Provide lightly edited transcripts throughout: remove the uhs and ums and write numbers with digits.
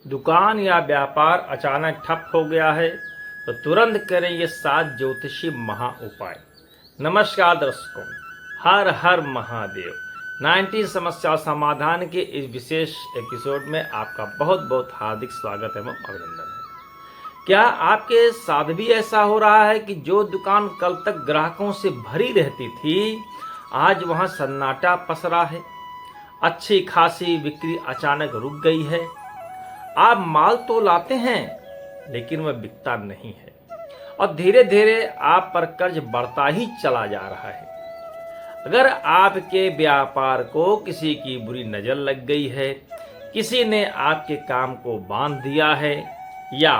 दुकान या व्यापार अचानक ठप हो गया है तो तुरंत करें ये 7 ज्योतिषी महा उपाय। नमस्कार दर्शकों, हर हर महादेव। 19 समस्या समाधान के इस विशेष एपिसोड में आपका बहुत बहुत हार्दिक स्वागत एवं अभिनंदन है। क्या आपके साथ भी ऐसा हो रहा है कि जो दुकान कल तक ग्राहकों से भरी रहती थी, आज वहां सन्नाटा पसरा है? अच्छी खासी बिक्री अचानक रुक गई है। आप माल तो लाते हैं लेकिन वह बिकता नहीं है और धीरे धीरे आप पर कर्ज बढ़ता ही चला जा रहा है। अगर आपके व्यापार को किसी की बुरी नजर लग गई है, किसी ने आपके काम को बांध दिया है या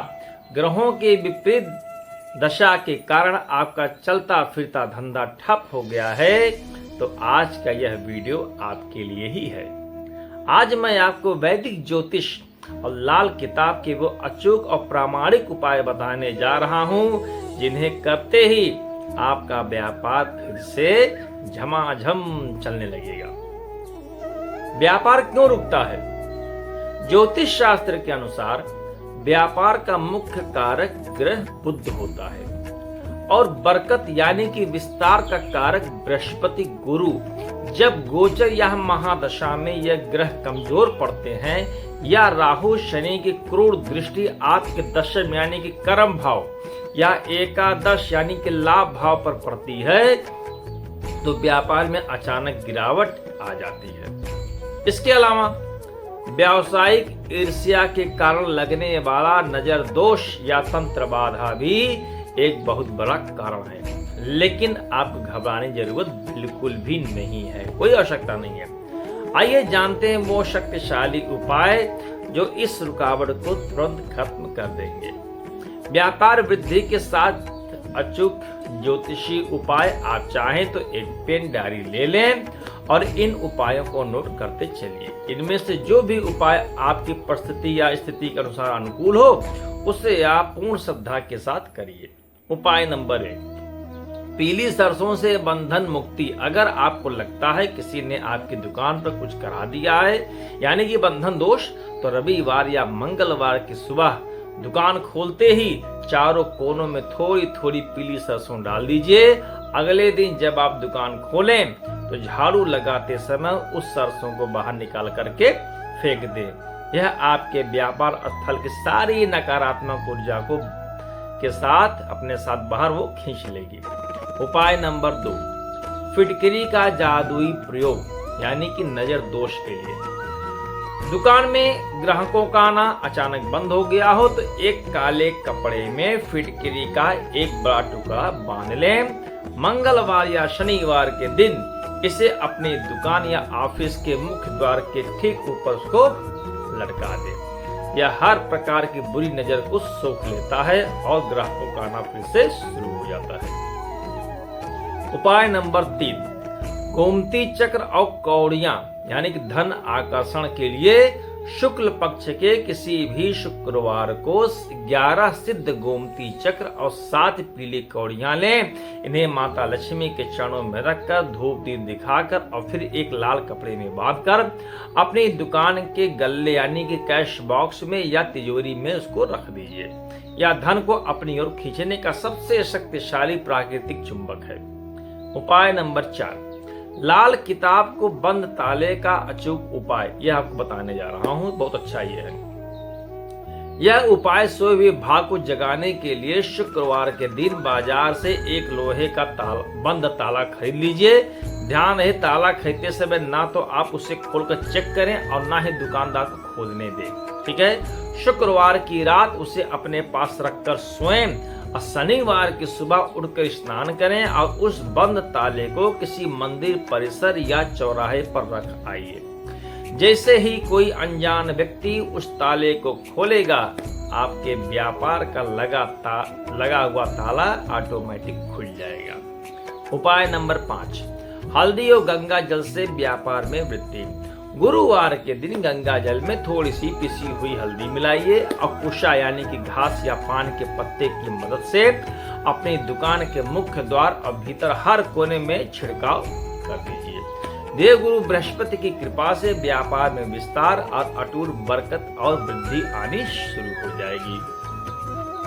ग्रहों के विपरीत दशा के कारण आपका चलता फिरता धंधा ठप हो गया है, तो आज का यह वीडियो आपके लिए ही है। आज मैं आपको वैदिक ज्योतिष और लाल किताब के वो अचूक और प्रामाणिक उपाय बताने जा रहा हूं, जिन्हें करते ही आपका व्यापार फिर से झमाझम चलने लगेगा। व्यापार क्यों रुकता है? ज्योतिष शास्त्र के अनुसार व्यापार का मुख्य कारक ग्रह बुध होता है और बरकत यानी कि विस्तार का कारक बृहस्पति गुरु। जब गोचर या महादशा में यह ग्रह कमजोर पड़ते हैं या राहु शनि की क्रूर दृष्टि आपके दशम यानी कि कर्म भाव या एकादश यानी कि लाभ भाव पर पड़ती है, तो व्यापार में अचानक गिरावट आ जाती है। इसके अलावा व्यावसायिक ईर्ष्या के कारण लगने वाला नजर दोष या तंत्र बाधा भी एक बहुत बड़ा कारण है, लेकिन आपको घबराने की जरूरत बिल्कुल भी नहीं है, कोई आवश्यकता नहीं है। आइए जानते हैं वो शक्तिशाली उपाय जो इस रुकावट को तुरंत खत्म कर देंगे। व्यापार वृद्धि के साथ अचूक ज्योतिषी उपाय आप चाहें तो एक पेन डायरी ले लें और इन उपायों को नोट करते चलिए। इनमें से जो भी उपाय आपकी परिस्थिति या स्थिति के अनुसार अनुकूल हो, उसे आप पूर्ण श्रद्धा के साथ करिए। उपाय नंबर 1, पीली सरसों से बंधन मुक्ति। अगर आपको लगता है किसी ने आपकी दुकान पर कुछ करा दिया है यानी कि बंधन दोष, तो रविवार या मंगलवार की सुबह दुकान खोलते ही चारों कोनों में थोड़ी थोड़ी पीली सरसों डाल दीजिए। अगले दिन जब आप दुकान खोलें तो झाड़ू लगाते समय उस सरसों को बाहर निकाल करके फेंक दें। यह आपके व्यापार स्थल की सारी नकारात्मक ऊर्जा को के साथ अपने साथ बाहर वो खींच लेगी। उपाय नंबर 2, फिटकरी का जादुई प्रयोग यानी कि नजर दोष के लिए। दुकान में ग्राहकों का आना अचानक बंद हो गया हो तो एक काले कपड़े में फिटकरी का एक बड़ा टुकड़ा बांध लें। मंगलवार या शनिवार के दिन इसे अपनी दुकान या ऑफिस के मुख्य द्वार के ठीक ऊपर उसको लटका दें। यह हर प्रकार की बुरी नजर को सोख लेता है और ग्राहकों का आना फिर से शुरू हो जाता है। उपाय नंबर 3, गोमती चक्र और कौड़ियां यानी कि धन आकर्षण के लिए शुक्ल पक्ष के किसी भी शुक्रवार को 11 सिद्ध गोमती चक्र और 7 पीली कौड़ियां लें। इन्हें माता लक्ष्मी के चरणों में रखकर धूप दीप दिखाकर और फिर एक लाल कपड़े में बांधकर अपनी दुकान के गल्ले यानी कि कैश बॉक्स में या तिजोरी में उसको रख दीजिए। यह धन को अपनी ओर खींचने का सबसे शक्तिशाली प्राकृतिक चुंबक है। उपाय नंबर 4, लाल किताब को बंद ताले का अचूक उपाय। यह आपको बताने जा रहा हूं, बहुत अच्छा ये है। यह उपाय सोए हुए भाग को जगाने के लिए शुक्रवार के दिन बाजार से एक लोहे का बंद ताला खरीद लीजिए। ध्यान रहे, ताला खरीदते समय ना तो आप उसे खोलकर चेक करें और ना ही दुकानदार को खोलने दें, ठीक है। शुक्रवार की रात उसे अपने पास रखकर सोएं और शनिवार की सुबह उठकर स्नान करें और उस बंद ताले को किसी मंदिर परिसर या चौराहे पर रख आइए। जैसे ही कोई अनजान व्यक्ति उस ताले को खोलेगा, आपके व्यापार का लगा हुआ ताला ऑटोमेटिक खुल जाएगा। उपाय नंबर 5, हल्दी और गंगा जल से व्यापार में वृद्धि। गुरुवार के दिन गंगा जल में थोड़ी सी पिसी हुई हल्दी मिलाइए और कुशा यानी कि घास या पान के पत्ते की मदद से अपनी दुकान के मुख्य द्वार और भीतर हर कोने में छिड़काव कर दीजिए। देवगुरु बृहस्पति की कृपा से व्यापार में विस्तार और अटूट बरकत और वृद्धि आनी शुरू हो जाएगी।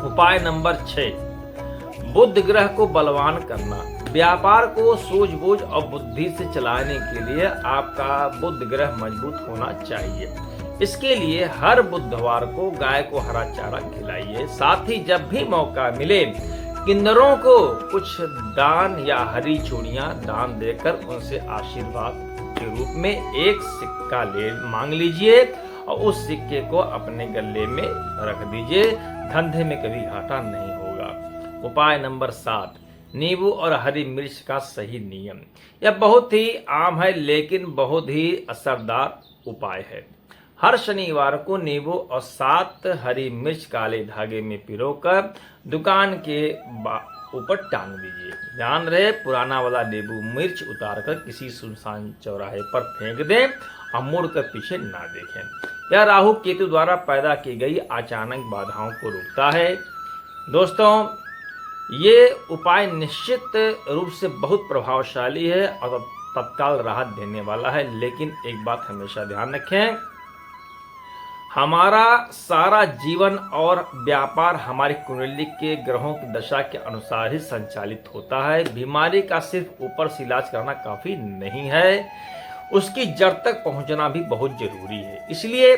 उपाय नंबर 6, बुध ग्रह को बलवान करना। व्यापार को सूझबूझ और बुद्धि से चलाने के लिए आपका बुध ग्रह मजबूत होना चाहिए। इसके लिए हर बुधवार को गाय को हरा चारा खिलाइए। साथ ही जब भी मौका मिले किन्नरों को कुछ दान या हरी चूड़ियां दान देकर उनसे आशीर्वाद के रूप में एक सिक्का मांग लीजिए और उस सिक्के को अपने गले में रख दीजिए। धंधे में कभी घाटा नहीं होगा। उपाय नंबर 7, नींबू और हरी मिर्च का सही नियम। यह बहुत ही आम है लेकिन बहुत ही असरदार उपाय है। हर शनिवार को नींबू और 7 हरी मिर्च काले धागे में पिरोकर दुकान के ऊपर टांग दीजिए। ध्यान रहे पुराना वाला नींबू मिर्च उतारकर किसी सुनसान चौराहे पर फेंक दें और मुड़कर पीछे ना देखें। यह राहु केतु द्वारा पैदा की गई अचानक बाधाओं को रोकता है। दोस्तों, ये उपाय निश्चित रूप से बहुत प्रभावशाली है और तत्काल राहत देने वाला है। लेकिन एक बात हमेशा ध्यान रखें, हमारा सारा जीवन और व्यापार हमारी कुंडली के ग्रहों की दशा के अनुसार ही संचालित होता है। बीमारी का सिर्फ ऊपर से इलाज करना काफी नहीं है, उसकी जड़ तक पहुंचना भी बहुत जरूरी है। इसलिए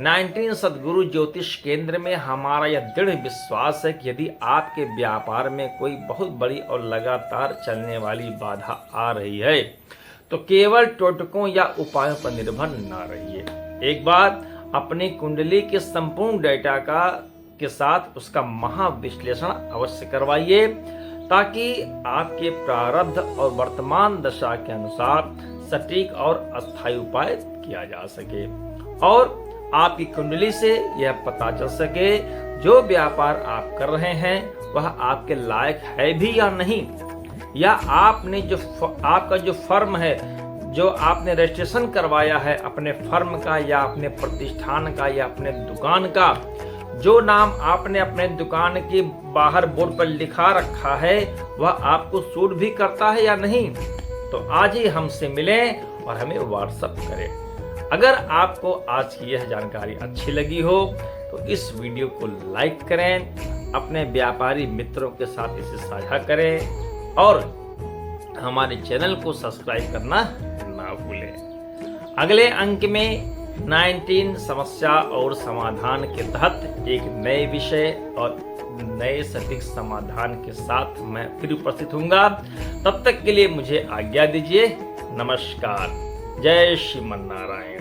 19 सद्गुरु ज्योतिष केंद्र में हमारा यह दृढ़ विश्वास है कि यदि आपके व्यापार में कोई बहुत बड़ी और लगातार चलने वाली बाधा आ रही है तो केवल टोटकों या उपायों पर निर्भर न रहिए। एक बार अपनी कुंडली के संपूर्ण डेटा के साथ उसका महाविश्लेषण अवश्य करवाइए ताकि आपके प्रारब्ध और वर्तमान दशा के अनुसार सटीक और अस्थायी उपाय किया जा सके और आपकी कुंडली से यह पता चल सके जो व्यापार आप कर रहे हैं वह आपके लायक है भी या नहीं, या आपने आपका जो फर्म है, जो आपने रजिस्ट्रेशन करवाया है अपने फर्म का या अपने प्रतिष्ठान का या अपने दुकान का, जो नाम आपने अपने दुकान के बाहर बोर्ड पर लिखा रखा है वह आपको सूट भी करता है या नहीं। तो आज ही हमसे मिलें और हमें व्हाट्सएप करें। अगर आपको आज की यह जानकारी अच्छी लगी हो तो इस वीडियो को लाइक करें, अपने व्यापारी मित्रों के साथ इसे साझा करें और हमारे चैनल को सब्सक्राइब करना ना भूलें। अगले अंक में 19 समस्या और समाधान के तहत एक नए विषय और नए सटीक समाधान के साथ मैं फिर उपस्थित हूँगा। तब तक के लिए मुझे आज्ञा दीजिए। नमस्कार। जय श्रीमन नारायण।